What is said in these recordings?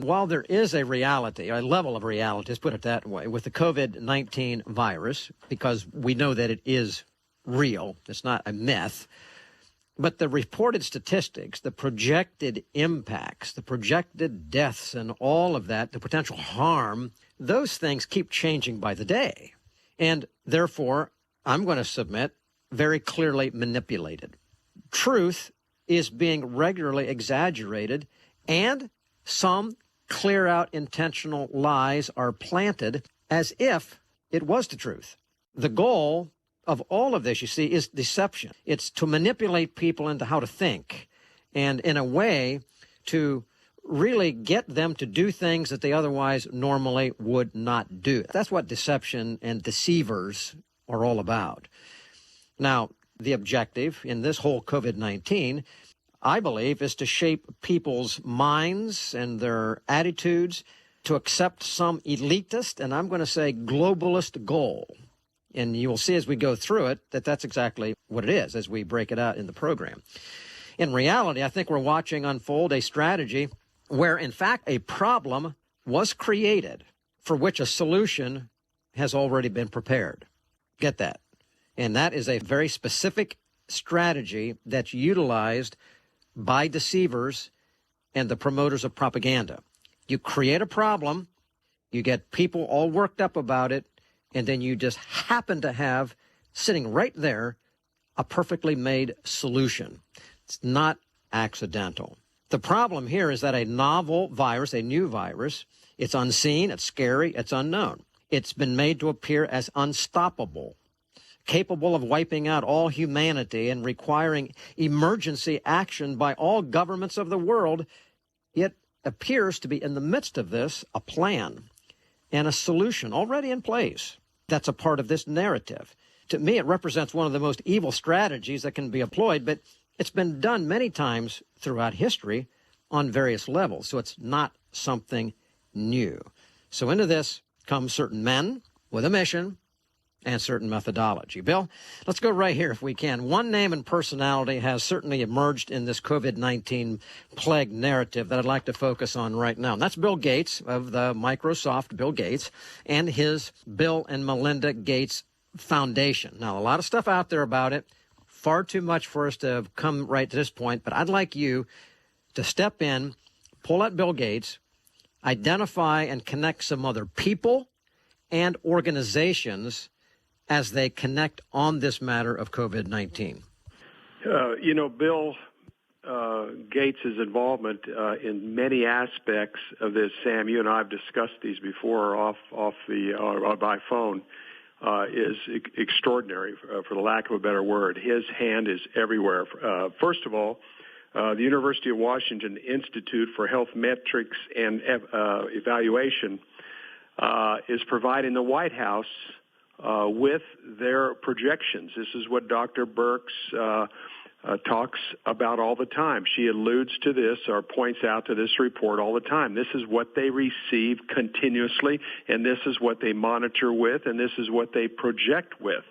while there is a reality, a level of reality, let's put it that way, with the COVID-19 virus, because we know that it is real, it's not a myth, but the reported statistics, the projected impacts, the projected deaths and all of that, the potential harm, those things keep changing by the day. And therefore, I'm going to submit, very clearly manipulated. Truth is being regularly exaggerated, and some clear out intentional lies are planted as if it was the truth. The goal of all of this, you see, is deception. It's to manipulate people into how to think, and in a way to really get them to do things that they otherwise normally would not do. That's what deception and deceivers are all about. Now, the objective in this whole COVID-19, I believe, is to shape people's minds and their attitudes to accept some elitist, and I'm going to say globalist goal. And you will see as we go through it that that's exactly what it is as we break it out in the program. In reality, I think we're watching unfold a strategy where, in fact, a problem was created for which a solution has already been prepared. Get that? And that is a very specific strategy that's utilized by deceivers and the promoters of propaganda. You create a problem, you get people all worked up about it, and then you just happen to have, sitting right there, a perfectly made solution. It's not accidental. The problem here is that a novel virus, a new virus, it's unseen, it's scary, it's unknown. It's been made to appear as unstoppable, capable of wiping out all humanity and requiring emergency action by all governments of the world. It appears to be in the midst of this a plan and a solution already in place. That's a part of this narrative. To me, it represents one of the most evil strategies that can be employed, but it's been done many times throughout history on various levels, so it's not something new. So into this come certain men with a mission and certain methodology. Bill, let's go right here if we can. One name and personality has certainly emerged in this COVID-19 plague narrative that I'd like to focus on right now. And that's Bill Gates of the Microsoft, Bill Gates, and his Bill and Melinda Gates Foundation. Now, a lot of stuff out there about it, far too much for us to have come right to this point, but I'd like you to step in, pull out Bill Gates, identify and connect some other people and organizations as they connect on this matter of COVID-19? Bill Gates' involvement in many aspects of this, Sam, you and I have discussed these before by phone, is extraordinary, for the lack of a better word. His hand is everywhere. First of all, the University of Washington Institute for Health Metrics and Evaluation is providing the White House with their projections. This is what Dr. Birx talks about all the time. She alludes to this or points out to this report all the time. This is what they receive continuously, and this is what they monitor with, and this is what they project with.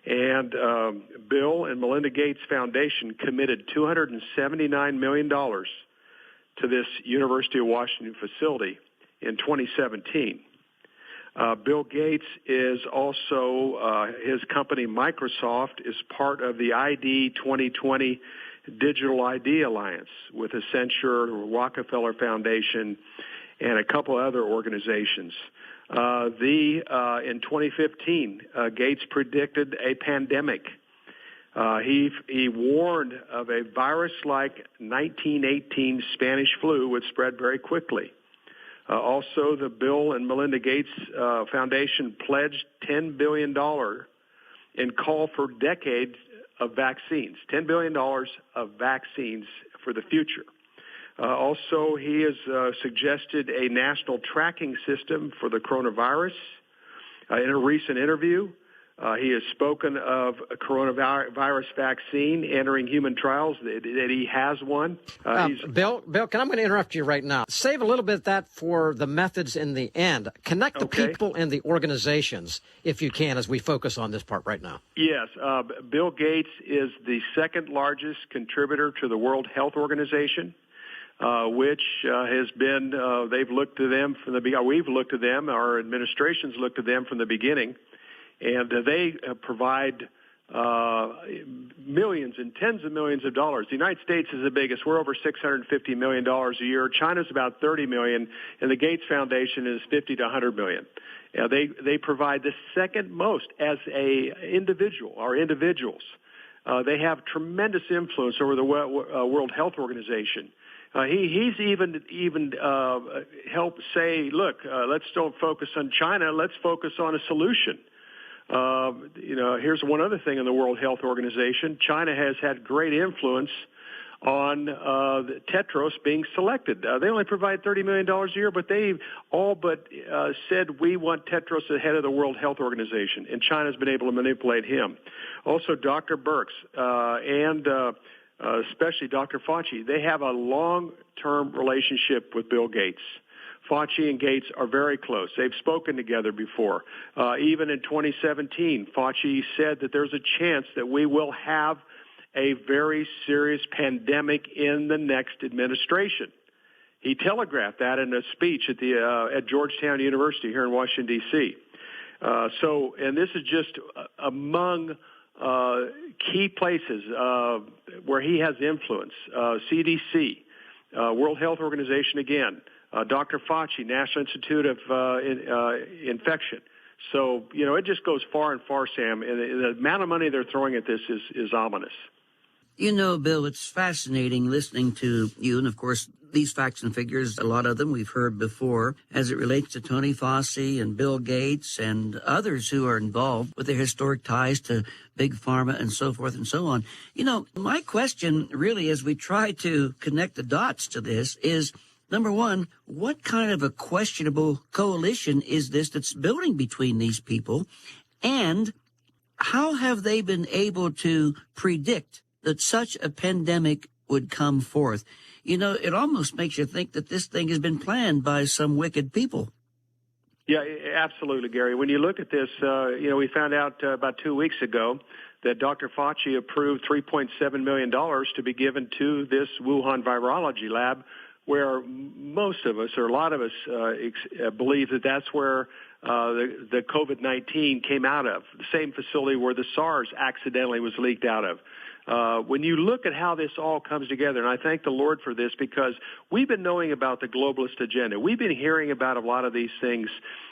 And Bill and Melinda Gates Foundation committed $279 million to this University of Washington facility in 2017. Bill Gates is also, his company Microsoft is part of the ID 2020 Digital ID Alliance with Accenture, Rockefeller Foundation, and a couple other organizations. In 2015, Gates predicted a pandemic. He warned of a virus like 1918 Spanish flu would spread very quickly. Also, the Bill and Melinda Gates Foundation pledged $10 billion and called for decades of vaccines, $10 billion of vaccines for the future. Also, he has suggested a national tracking system for the coronavirus. In a recent interview, he has spoken of a coronavirus vaccine entering human trials, that he has one. Bill, I'm going to interrupt you right now. Save a little bit of that for the methods in the end. Connect the people and the organizations, if you can, as we focus on this part right now. Yes. Bill Gates is the second largest contributor to the World Health Organization. which has been, they've looked to them from the beginning. We've looked to them, our administration's looked to them from the beginning, and they provide millions and tens of millions of dollars. The United States is the biggest. We're over $650 million a year. China's about $30 million, and the Gates Foundation is $50 to $100 million. They provide the second most as a individual, or individuals. They have tremendous influence over the World Health Organization. He's even helped say, look, let's don't focus on China. Let's focus on a solution. Here's one other thing in the World Health Organization. China has had great influence on Tetros being selected. They only provide $30 million a year, but they all but said we want Tetros ahead of the World Health Organization, and China's been able to manipulate him. Also, Dr. Birx and especially Dr. Fauci, they have a long-term relationship with Bill Gates. Fauci and Gates are very close. They've spoken together before. Even in 2017, Fauci said that there's a chance that we will have a very serious pandemic in the next administration. He telegraphed that in a speech at Georgetown University here in Washington, D.C. And this is just among key places where he has influence. CDC, World Health Organization again, Dr. Fauci, National Institute of Infection. So, it just goes far and far, Sam, and the amount of money they're throwing at this is ominous. Bill, it's fascinating listening to you, and of course, these facts and figures, a lot of them we've heard before, as it relates to Tony Fauci and Bill Gates and others who are involved with their historic ties to Big Pharma and so forth and so on. My question really, as we try to connect the dots to this, is, number one, what kind of a questionable coalition is this that's building between these people? And how have they been able to predict that such a pandemic would come forth? It almost makes you think that this thing has been planned by some wicked people. Yeah, absolutely, Gary. When you look at this, we found out about 2 weeks ago that Dr. Fauci approved $3.7 million to be given to this Wuhan virology lab, where most of us, or a lot of us, believe that that's where the COVID-19 came out of, the same facility where the SARS accidentally was leaked out of. When you look at how this all comes together, and I thank the Lord for this, because we've been knowing about the globalist agenda. We've been hearing about a lot of these things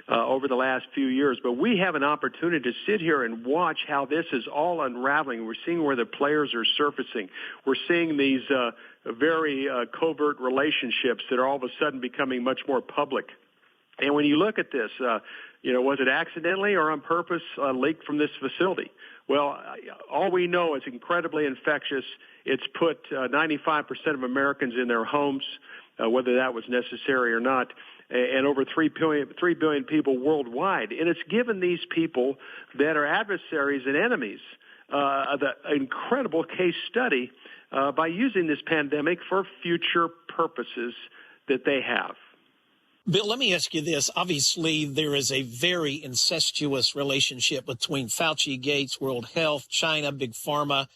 over the last few years, but we have an opportunity to sit here and watch how this is all unraveling. We're seeing where the players are surfacing. We're seeing these very covert relationships that are all of a sudden becoming much more public. And when you look at this, was it accidentally or on purpose leaked from this facility? Well, all we know is incredibly infectious. It's put 95% of Americans in their homes, whether that was necessary or not, and over 3 billion people worldwide. And it's given these people that are adversaries and enemies the incredible case study by using this pandemic for future purposes that they have. Bill, let me ask you this. Obviously, there is a very incestuous relationship between Fauci, Gates, World Health, China, Big Pharma,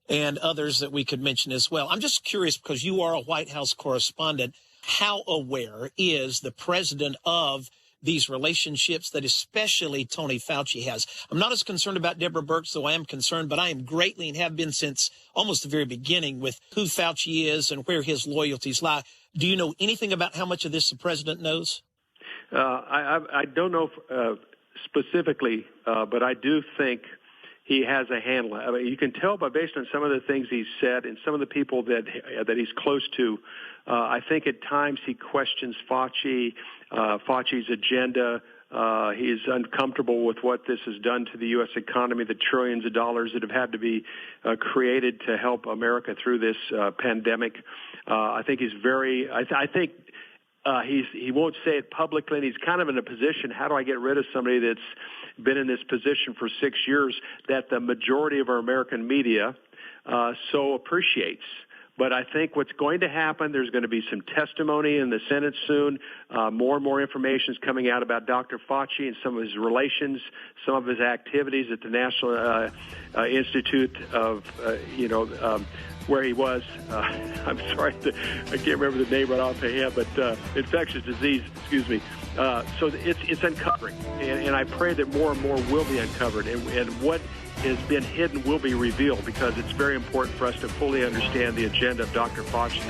and others that we could mention as well. I'm just curious, because you are a White House correspondent, how aware is the president of these relationships that especially Tony Fauci has? I'm not as concerned about Deborah Birx, though I am concerned, but I am greatly and have been since almost the very beginning with who Fauci is and where his loyalties lie. Do you know anything about how much of this the president knows? I don't know specifically, but I do think he has a handle. I mean, you can tell based on some of the things he's said and some of the people that he's close to. I think at times he questions Fauci's agenda. He's uncomfortable with what this has done to the U.S. economy, the trillions of dollars that have had to be created to help America through this pandemic. I think he's he won't say it publicly, and he's kind of in a position, how do I get rid of somebody that's been in this position for 6 years that the majority of our American media so appreciates. But I think what's going to happen, there's going to be some testimony in the Senate soon. More and more information is coming out about Dr. Fauci and some of his relations, some of his activities at the National Institute of, where he was. I'm sorry, I can't remember the name right off the head, but infectious disease, excuse me. So it's uncovering, and I pray that more and more will be uncovered, and what has been hidden will be revealed, because it's very important for us to fully understand the agenda of Dr. Fauci.